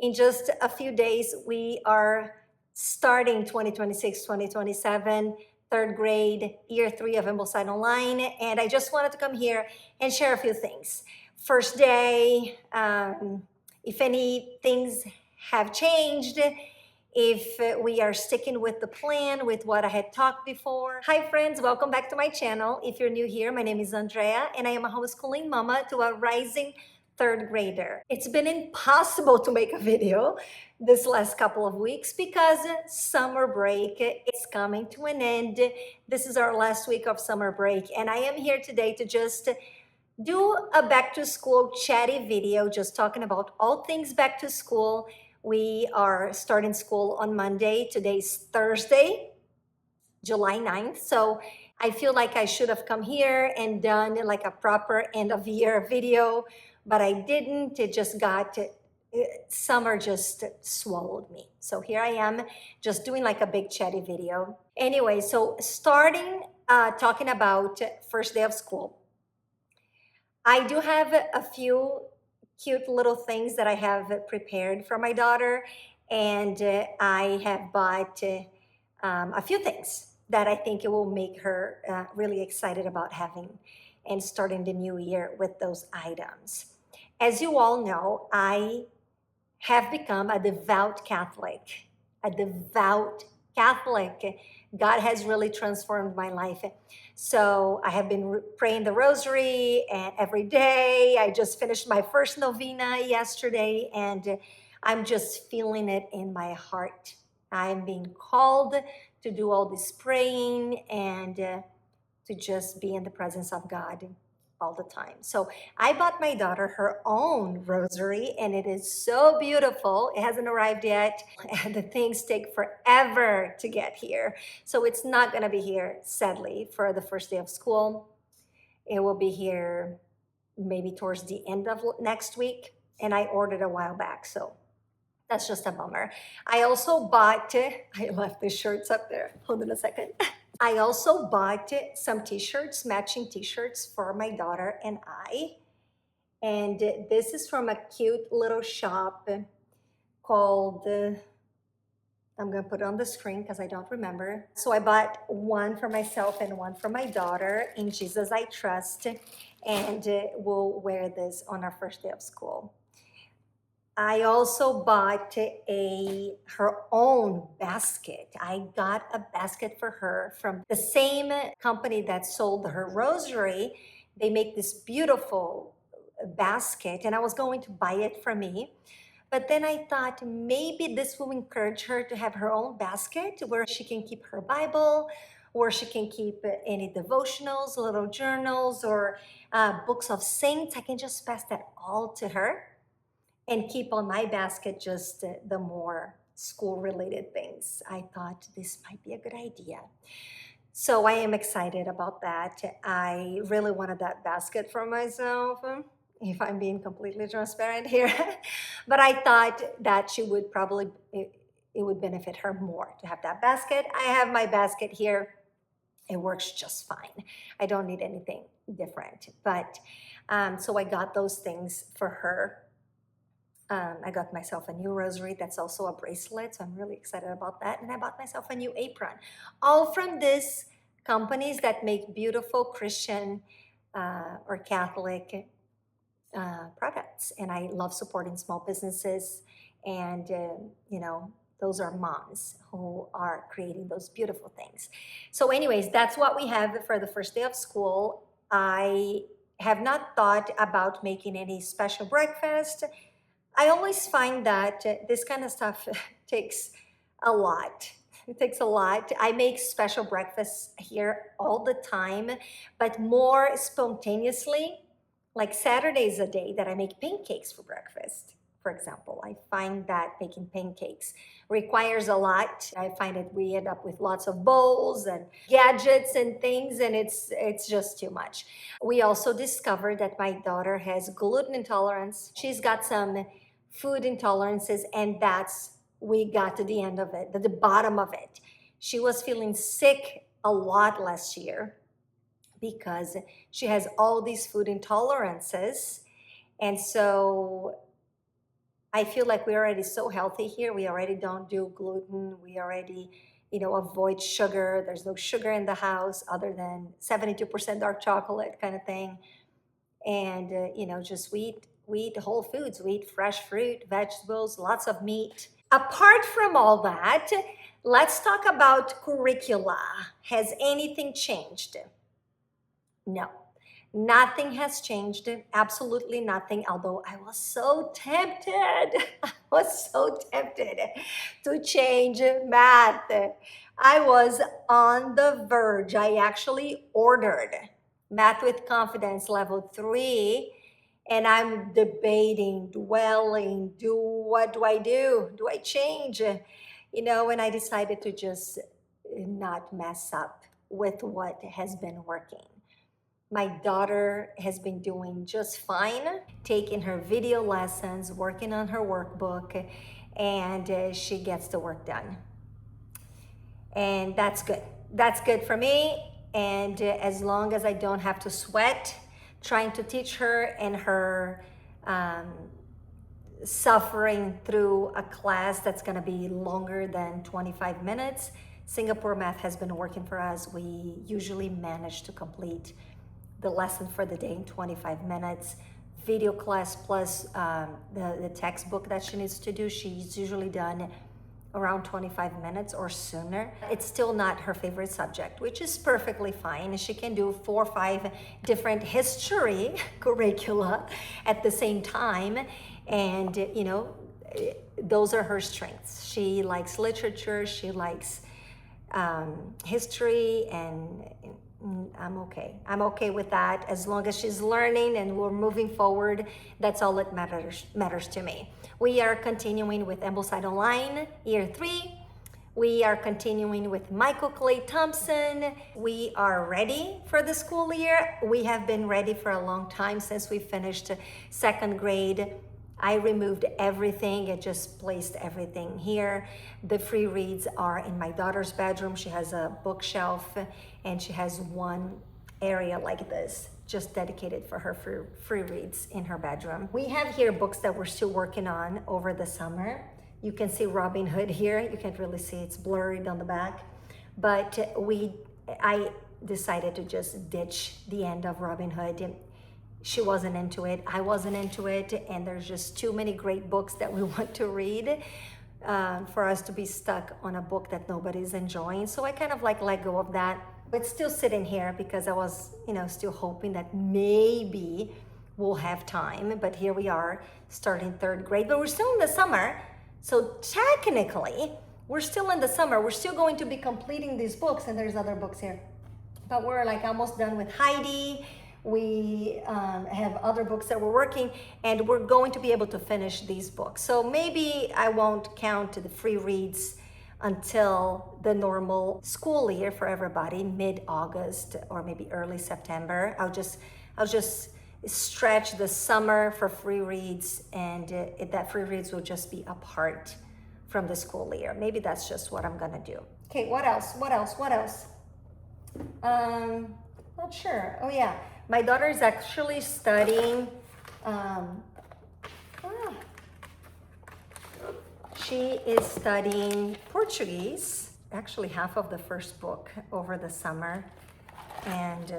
In just a few days, we are starting 2026-2027, third grade, year 3 of Ambleside Online. And I just wanted to come here and share a few things. First day, if any things have changed, if we are sticking with the plan, with what I had talked before. Hi friends, welcome back to my channel. If you're new here, my name is Andrea and I am a homeschooling mama to a rising third grader. It's been impossible to make a video this last couple of weeks because summer break is coming to an end. This is our last week of summer break and I am here today to just do a back to school chatty video, just talking about all things back to school. We are starting school on Monday. Today's Thursday, July 9th. So I feel like I should have come here and done like a proper end of year video, but I didn't. It just got, summer just swallowed me. So here I am just doing like a big chatty video. Anyway, so starting talking about first day of school. I do have a few cute little things that I have prepared for my daughter, and I have bought a few things that I think it will make her really excited about having and starting the new year with those items. As you all know, I have become a devout Catholic, a devout Catholic. God has really transformed my life. So I have been praying the rosary and every day. I just finished my first novena yesterday and I'm just feeling it in my heart. I'm being called to do all this praying and to just be in the presence of God all the time. So I bought my daughter her own rosary and it is so beautiful. It hasn't arrived yet and the things take forever to get here. So it's not going to be here, sadly, for the first day of school. It will be here maybe towards the end of next week, and I ordered a while back, so that's just a bummer. I also bought, I left the shirts up there. Hold on a second. I also bought some t-shirts, matching t-shirts for my daughter and I. And this is from a cute little shop called, I'm gonna put it on the screen because I don't remember. So I bought one for myself and one for my daughter, In Jesus I Trust, and we'll wear this on our first day of school. I also bought her own basket. I got a basket for her from the same company that sold her rosary. They make this beautiful basket and I was going to buy it for me. But then I thought maybe this will encourage her to have her own basket where she can keep her Bible, or she can keep any devotionals, little journals, or books of saints. I can just pass that all to her and keep on my basket just the more school-related things. I thought this might be a good idea. So I am excited about that. I really wanted that basket for myself, if I'm being completely transparent here. But I thought that she would probably, it would benefit her more to have that basket. I have my basket here. It works just fine. I don't need anything different. But so I got those things for her. I got myself a new rosary that's also a bracelet, so I'm really excited about that. And I bought myself a new apron, all from these companies that make beautiful Christian or Catholic products. And I love supporting small businesses, and you know, those are moms who are creating those beautiful things. So anyways, that's what we have for the first day of school. I have not thought about making any special breakfast. I always find that this kind of stuff takes a lot. It takes a lot. I make special breakfasts here all the time, but more spontaneously. Like Saturday is a day that I make pancakes for breakfast, for example. I find that making pancakes requires a lot. I find that we end up with lots of bowls and gadgets and things, and it's just too much. We also discovered that my daughter has gluten intolerance. She's got some food intolerances, and we got to the end of it, the bottom of it. She was feeling sick a lot last year because she has all these food intolerances. And so I feel like we're already so healthy here. We already don't do gluten. We already, avoid sugar. There's no sugar in the house other than 72% dark chocolate kind of thing. And, just we eat whole foods. We eat fresh fruit, vegetables, lots of meat. Apart from all that, let's talk about curricula. Has anything changed? No, nothing has changed. Absolutely nothing. Although I was so tempted, I was so tempted to change math. I was on the verge. I actually ordered Math with Confidence Level 3, and I'm debating, dwelling, what do I do? Do I change? And I decided to just not mess up with what has been working. My daughter has been doing just fine, taking her video lessons, working on her workbook, and she gets the work done. And that's good. That's good for me. And as long as I don't have to sweat trying to teach her and her suffering through a class that's going to be longer than 25 minutes, Singapore Math has been working for us. We usually manage to complete the lesson for the day in 25 minutes. Video class plus the textbook that she needs to do, she's usually done around 25 minutes or sooner. It's still not her favorite subject, which is perfectly fine. She can do 4 or 5 different history curricula at the same time. And, those are her strengths. She likes literature, she likes history, and I'm okay. I'm okay with that. As long as she's learning and we're moving forward, that's all that matters to me. We are continuing with Ambleside Online, Year 3. We are continuing with Michael Clay Thompson. We are ready for the school year. We have been ready for a long time since we finished 2nd grade. I removed everything. I just placed everything here. The free reads are in my daughter's bedroom. She has a bookshelf and she has one area like this just dedicated for her free reads in her bedroom. We have here books that we're still working on over the summer. You can see Robin Hood here. You can't really see, it's blurred on the back. But I decided to just ditch the end of Robin Hood. She wasn't into it, I wasn't into it, and there's just too many great books that we want to read for us to be stuck on a book that nobody's enjoying. So I kind of let go of that. But still sitting here because I was, still hoping that maybe we'll have time. But here we are starting 3rd grade, but we're still in the summer. So technically, we're still in the summer. We're still going to be completing these books, and there's other books here. But we're like almost done with Heidi. We have other books that we're working, and we're going to be able to finish these books. So maybe I won't count the free reads until the normal school year for everybody, mid-August or maybe early September. I'll just stretch the summer for free reads, and that free reads will just be apart from the school year. Maybe that's just what I'm gonna do. Okay, what else? Not sure. Oh yeah, my daughter is actually studying, she is studying Portuguese, actually half of the first book over the summer, and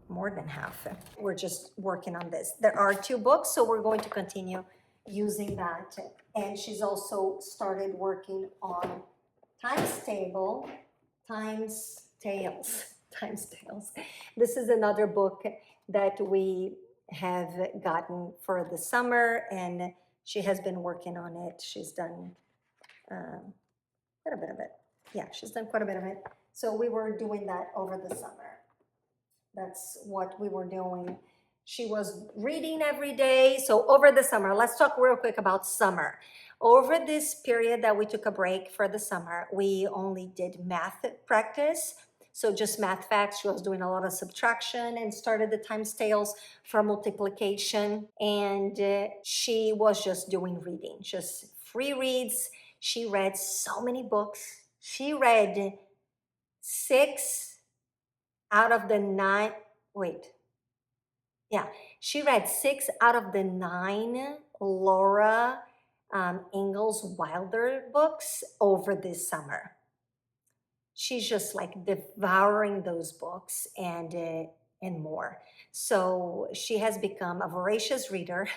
more than half. We're just working on this. There are 2 books, so we're going to continue using that. And she's also started working on times tales. This is another book that we have gotten for the summer, and she has been working on it. She's done quite a bit of it. Yeah, she's done quite a bit of it. So we were doing that over the summer. That's what we were doing. She was reading every day. So over the summer, let's talk real quick about summer. Over this period that we took a break for the summer, we only did math practice. So just math facts. She was doing a lot of subtraction and started the times tables for multiplication. And she was just doing reading, just free reads. She read so many books. She read 6 out of the 9, she read 6 out of the 9 Laura Ingalls Wilder books over this summer. She's just like devouring those books and more. So she has become a voracious reader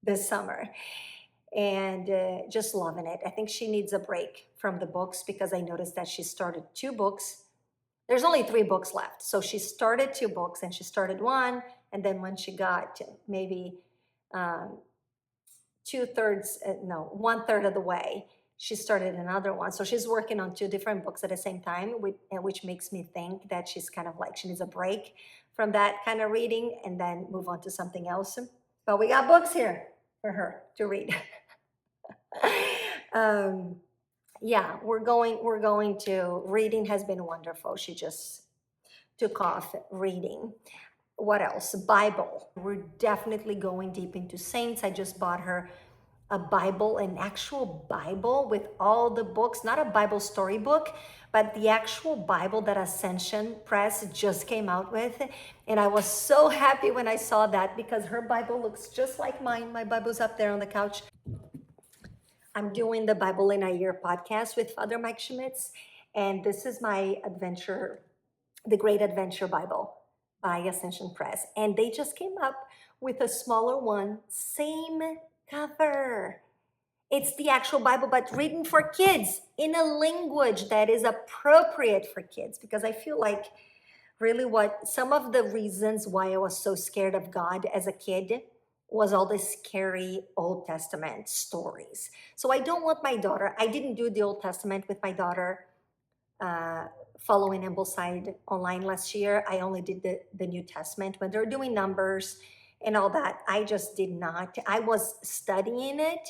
this summer and just loving it. I think she needs a break from the books because I noticed that she started 2 books. There's only 3 books left. So she started 2 books and she started one. And then when she got maybe um, 2/3, no, 1/3 of the way, she started another one. So she's working on 2 different books at the same time, which makes me think that she's kind of like she needs a break from that kind of reading and then move on to something else. But we got books here for her to read. um, yeah, we're going to reading has been wonderful. She just took off reading. What else? Bible. We're definitely going deep into saints. I just bought her a Bible, an actual Bible with all the books, not a Bible storybook, but the actual Bible that Ascension Press just came out with. And I was so happy when I saw that because her Bible looks just like mine. My Bible's up there on the couch. I'm doing the Bible in a Year podcast with Father Mike Schmitz, and this is my adventure, the Great Adventure Bible by Ascension Press. And they just came up with a smaller one, same cover. It's the actual Bible, but written for kids in a language that is appropriate for kids. Because I feel like really what some of the reasons why I was so scared of God as a kid was all the scary Old Testament stories. So I don't want my daughter, I didn't do the Old Testament with my daughter uh, following Ambleside online last year. I only did the New Testament when they're doing numbers and all that. I just did not. I was studying it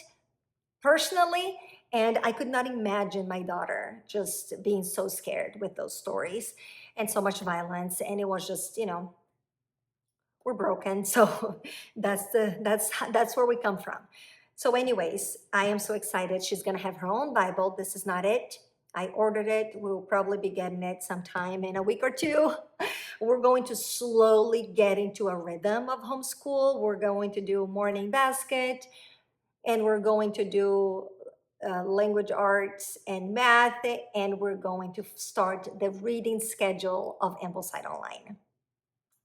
personally, and I could not imagine my daughter just being so scared with those stories and so much violence. And it was just, we're broken. So that's where we come from. So, anyways, I am so excited. She's gonna have her own Bible. This is not it. I ordered it. We'll probably be getting it sometime in a week or two. We're going to slowly get into a rhythm of homeschool. We're going to do morning basket, and we're going to do language arts and math, and we're going to start the reading schedule of Ambleside Online.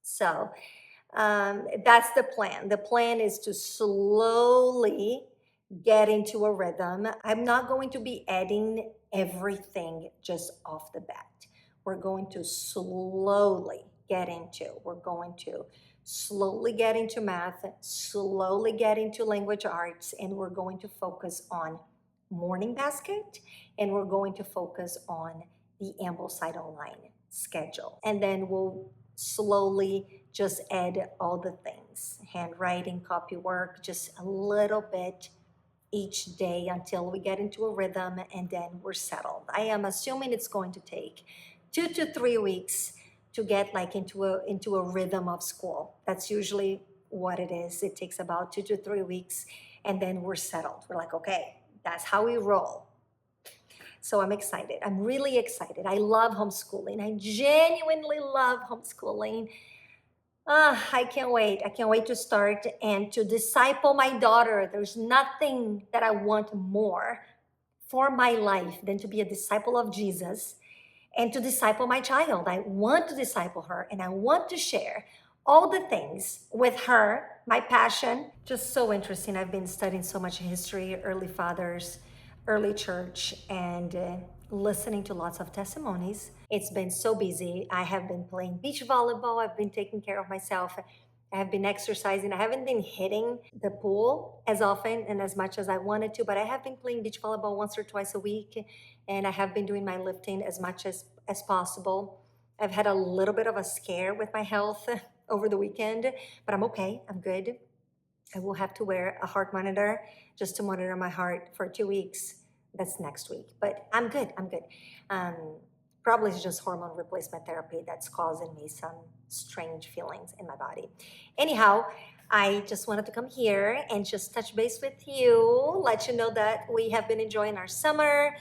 So that's the plan. The plan is to slowly get into a rhythm. I'm not going to be adding everything just off the bat. We're going to slowly get into, we're going to slowly get into math, slowly get into language arts, and we're going to focus on morning basket, and we're going to focus on the Ambleside Online schedule. And then we'll slowly just add all the things, handwriting, copy work, just a little bit each day until we get into a rhythm and then we're settled. I am assuming it's going to take 2 to 3 weeks to get like into a rhythm of school. That's usually what it is. It takes about 2 to 3 weeks and then we're settled. We're like, okay, that's how we roll. So I'm excited. I'm really excited. I love homeschooling. I genuinely love homeschooling. I can't wait. I can't wait to start and to disciple my daughter. There's nothing that I want more for my life than to be a disciple of Jesus and to disciple my child. I want to disciple her and I want to share all the things with her, my passion. Just so interesting. I've been studying so much history, early fathers, early church, and listening to lots of testimonies. It's been so busy. I have been playing beach volleyball. I've been taking care of myself. I have been exercising. I haven't been hitting the pool as often and as much as I wanted to, but I have been playing beach volleyball once or twice a week, and I have been doing my lifting as much as possible. I've had a little bit of a scare with my health over the weekend, but I'm okay. I'm good. I will have to wear a heart monitor just to monitor my heart for 2 weeks. That's next week, but I'm good. I'm good. Probably it's just hormone replacement therapy that's causing me some strange feelings in my body. Anyhow, I just wanted to come here and just touch base with you, let you know that we have been enjoying our summer.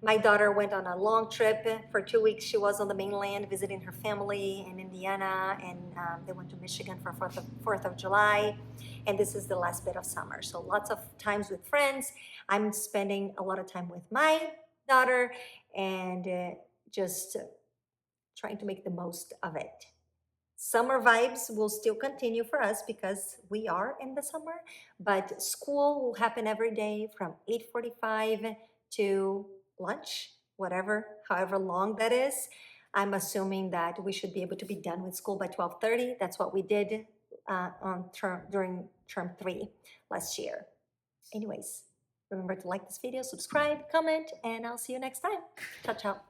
My daughter went on a long trip for 2 weeks. She was on the mainland visiting her family in Indiana, and they went to Michigan for 4th of July. And this is the last bit of summer. So lots of times with friends. I'm spending a lot of time with my daughter and just trying to make the most of it. Summer vibes will still continue for us because we are in the summer, but school will happen every day from 8:45 to lunch, whatever, however long that is. I'm assuming that we should be able to be done with school by 12:30. That's what we did during term 3 last year. Anyways, remember to like this video, subscribe, comment, and I'll see you next time. Ciao, ciao.